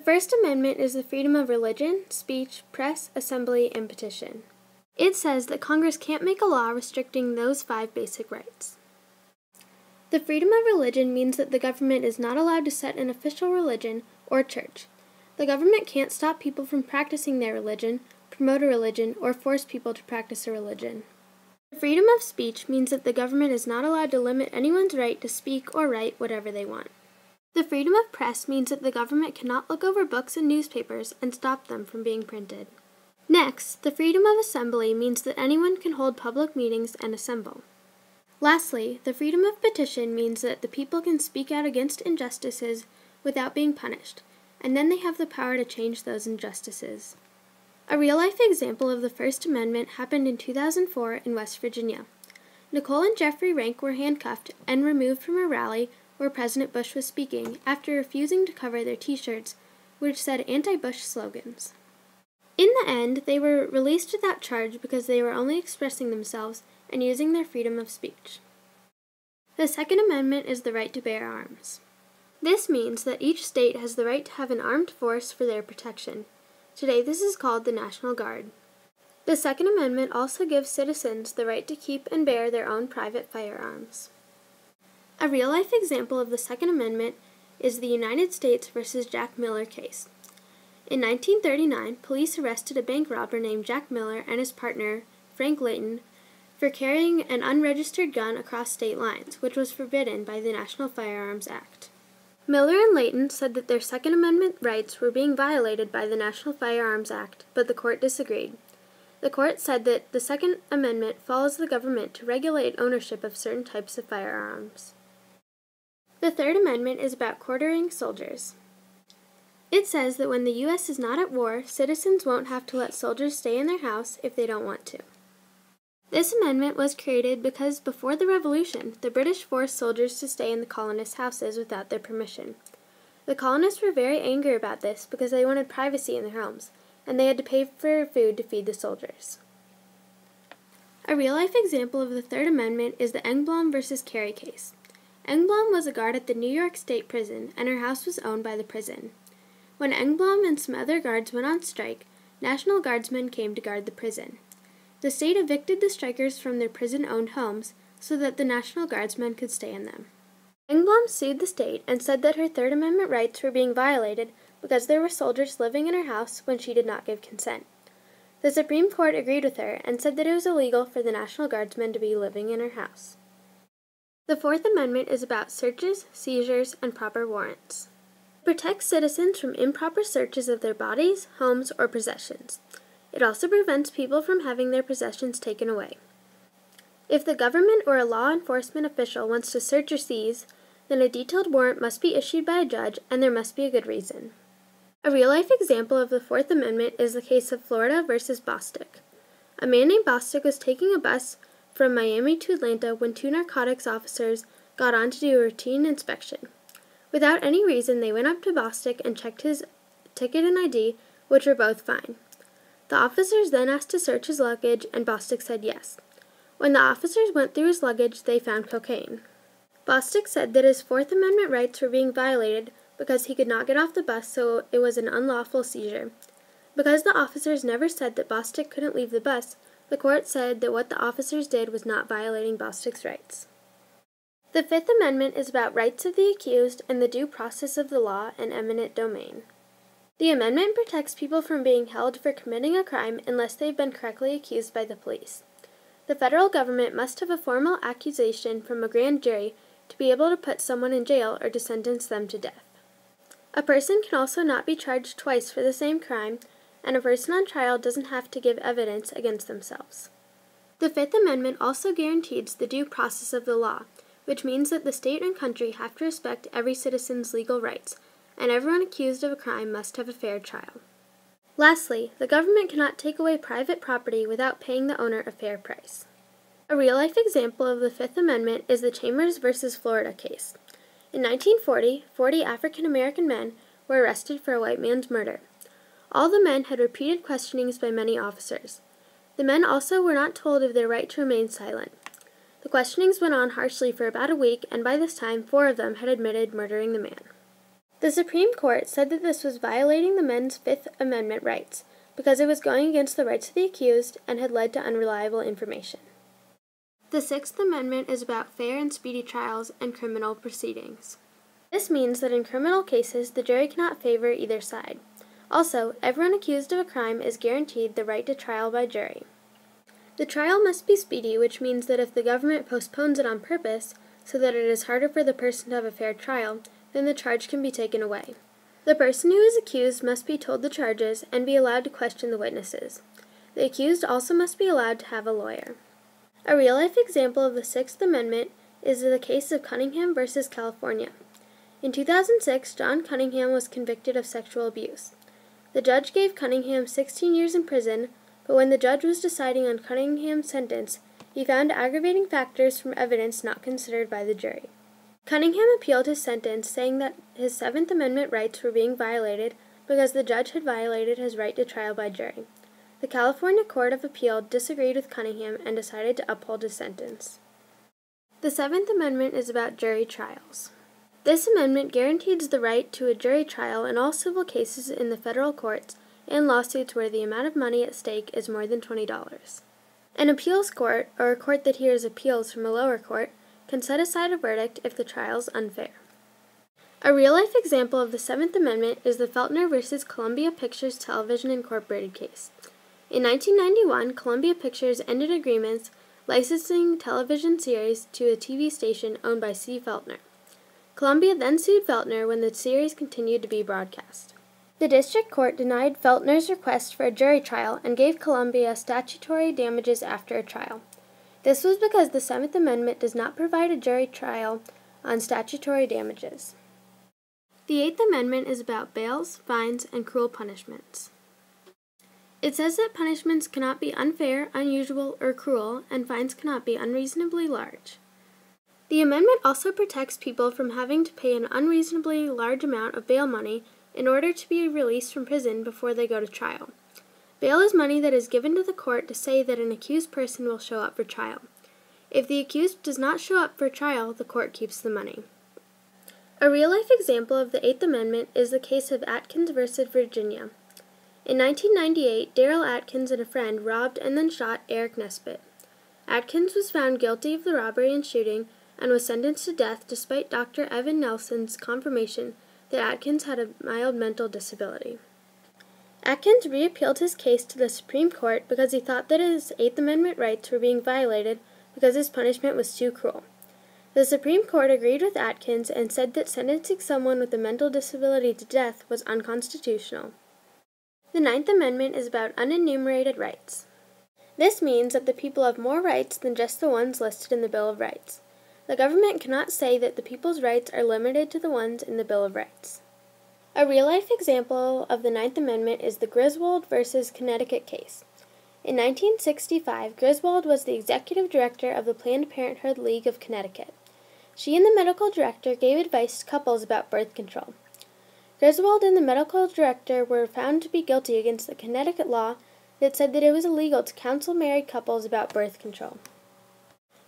First Amendment is the freedom of religion, speech, press, assembly, and petition. It says that Congress can't make a law restricting those 5 basic rights. The freedom of religion means that the government is not allowed to set an official religion or church. The government can't stop people from practicing their religion, promote a religion, or force people to practice a religion. The freedom of speech means that the government is not allowed to limit anyone's right to speak or write whatever they want. The freedom of press means that the government cannot look over books and newspapers and stop them from being printed. Next, the freedom of assembly means that anyone can hold public meetings and assemble. Lastly, the freedom of petition means that the people can speak out against injustices without being punished, and then they have the power to change those injustices. A real-life example of the First Amendment happened in 2004 in West Virginia. Nicole and Jeffrey Rank were handcuffed and removed from a rally where President Bush was speaking after refusing to cover their t-shirts, which said anti-Bush slogans. In the end, they were released without charge because they were only expressing themselves and using their freedom of speech. The Second Amendment is the right to bear arms. This means that each state has the right to have an armed force for their protection. Today, this is called the National Guard. The Second Amendment also gives citizens the right to keep and bear their own private firearms. A real-life example of the Second Amendment is the United States versus Jack Miller case. In 1939, police arrested a bank robber named Jack Miller and his partner, Frank Layton, for carrying an unregistered gun across state lines, which was forbidden by the National Firearms Act. Miller and Layton said that their Second Amendment rights were being violated by the National Firearms Act, but the court disagreed. The court said that the Second Amendment follows the government to regulate ownership of certain types of firearms. The Third Amendment is about quartering soldiers. It says that when the U.S. is not at war, citizens won't have to let soldiers stay in their house if they don't want to. This amendment was created because before the Revolution, the British forced soldiers to stay in the colonists' houses without their permission. The colonists were very angry about this because they wanted privacy in their homes, and they had to pay for food to feed the soldiers. A real-life example of the Third Amendment is the Engblom versus Carey case. Engblom was a guard at the New York State Prison, and her house was owned by the prison. When Engblom and some other guards went on strike, National Guardsmen came to guard the prison. The state evicted the strikers from their prison-owned homes so that the National Guardsmen could stay in them. Engblom sued the state and said that her Third Amendment rights were being violated because there were soldiers living in her house when she did not give consent. The Supreme Court agreed with her and said that it was illegal for the National Guardsmen to be living in her house. The Fourth Amendment is about searches, seizures, and proper warrants. It protects citizens from improper searches of their bodies, homes, or possessions. It also prevents people from having their possessions taken away. If the government or a law enforcement official wants to search or seize, then a detailed warrant must be issued by a judge and there must be a good reason. A real-life example of the Fourth Amendment is the case of Florida versus Bostick. A man named Bostick was taking a bus from Miami to Atlanta when 2 narcotics officers got on to do a routine inspection. Without any reason, they went up to Bostick and checked his ticket and ID, which were both fine. The officers then asked to search his luggage, and Bostick said yes. When the officers went through his luggage, they found cocaine. Bostick said that his Fourth Amendment rights were being violated because he could not get off the bus, so it was an unlawful seizure. Because the officers never said that Bostick couldn't leave the bus, the court said that what the officers did was not violating Bostick's rights. The Fifth Amendment is about rights of the accused and the due process of the law and eminent domain. The amendment protects people from being held for committing a crime unless they've been correctly accused by the police. The federal government must have a formal accusation from a grand jury to be able to put someone in jail or to sentence them to death. A person can also not be charged twice for the same crime, and a person on trial doesn't have to give evidence against themselves. The Fifth Amendment also guarantees the due process of the law, which means that the state and country have to respect every citizen's legal rights, and everyone accused of a crime must have a fair trial. Lastly, the government cannot take away private property without paying the owner a fair price. A real-life example of the Fifth Amendment is the Chambers versus Florida case. In 1940, 40 African-American men were arrested for a white man's murder. All the men had repeated questionings by many officers. The men also were not told of their right to remain silent. The questionings went on harshly for about a week, and by this time, 4 of them had admitted murdering the man. The Supreme Court said that this was violating the men's Fifth Amendment rights because it was going against the rights of the accused and had led to unreliable information. The Sixth Amendment is about fair and speedy trials and criminal proceedings. This means that in criminal cases, the jury cannot favor either side. Also, everyone accused of a crime is guaranteed the right to trial by jury. The trial must be speedy, which means that if the government postpones it on purpose so that it is harder for the person to have a fair trial, then the charge can be taken away. The person who is accused must be told the charges and be allowed to question the witnesses. The accused also must be allowed to have a lawyer. A real-life example of the Sixth Amendment is the case of Cunningham versus California. In 2006, John Cunningham was convicted of sexual abuse. The judge gave Cunningham 16 years in prison, but when the judge was deciding on Cunningham's sentence, he found aggravating factors from evidence not considered by the jury. Cunningham appealed his sentence, saying that his Seventh Amendment rights were being violated because the judge had violated his right to trial by jury. The California Court of Appeal disagreed with Cunningham and decided to uphold his sentence. The Seventh Amendment is about jury trials. This amendment guarantees the right to a jury trial in all civil cases in the federal courts and lawsuits where the amount of money at stake is more than $20. An appeals court, or a court that hears appeals from a lower court, can set aside a verdict if the trial is unfair. A real-life example of the Seventh Amendment is the Feltner v. Columbia Pictures Television Incorporated case. In 1991, Columbia Pictures ended agreements licensing television series to a TV station owned by C. Feltner. Columbia then sued Feltner when the series continued to be broadcast. The district court denied Feltner's request for a jury trial and gave Columbia statutory damages after a trial. This was because the Seventh Amendment does not provide a jury trial on statutory damages. The Eighth Amendment is about bails, fines, and cruel punishments. It says that punishments cannot be unfair, unusual, or cruel, and fines cannot be unreasonably large. The amendment also protects people from having to pay an unreasonably large amount of bail money in order to be released from prison before they go to trial. Bail is money that is given to the court to say that an accused person will show up for trial. If the accused does not show up for trial, the court keeps the money. A real-life example of the Eighth Amendment is the case of Atkins v. Virginia. In 1998, Darrell Atkins and a friend robbed and then shot Eric Nesbitt. Atkins was found guilty of the robbery and shooting and was sentenced to death despite Dr. Evan Nelson's confirmation that Atkins had a mild mental disability. Atkins reappealed his case to the Supreme Court because he thought that his Eighth Amendment rights were being violated because his punishment was too cruel. The Supreme Court agreed with Atkins and said that sentencing someone with a mental disability to death was unconstitutional. The Ninth Amendment is about unenumerated rights. This means that the people have more rights than just the ones listed in the Bill of Rights. The government cannot say that the people's rights are limited to the ones in the Bill of Rights. A real-life example of the Ninth Amendment is the Griswold v. Connecticut case. In 1965, Griswold was the executive director of the Planned Parenthood League of Connecticut. She and the medical director gave advice to couples about birth control. Griswold and the medical director were found to be guilty against the Connecticut law that said that it was illegal to counsel married couples about birth control.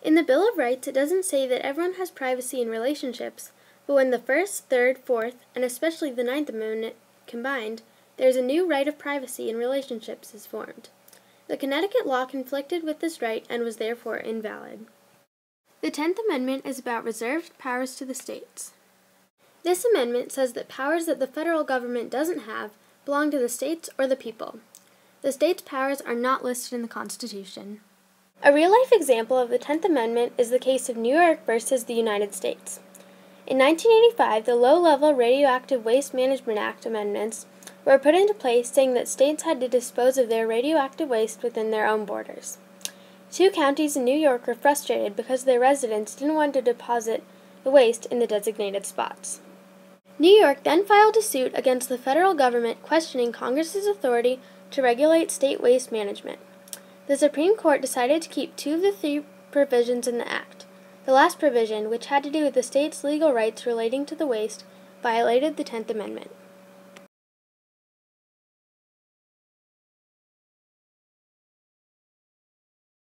In the Bill of Rights, it doesn't say that everyone has privacy in relationships, but when the First, Third, Fourth, and especially the Ninth Amendment combined, there is a new right of privacy in relationships is formed. The Connecticut law conflicted with this right and was therefore invalid. The Tenth Amendment is about reserved powers to the states. This amendment says that powers that the federal government doesn't have belong to the states or the people. The states' powers are not listed in the Constitution. A real-life example of the 10th Amendment is the case of New York versus the United States. In 1985, the Low-Level Radioactive Waste Management Act amendments were put into place saying that states had to dispose of their radioactive waste within their own borders. 2 counties in New York were frustrated because their residents didn't want to deposit the waste in the designated spots. New York then filed a suit against the federal government questioning Congress's authority to regulate state waste management. The Supreme Court decided to keep 2 of the 3 provisions in the Act. The last provision, which had to do with the state's legal rights relating to the waste, violated the 10th Amendment.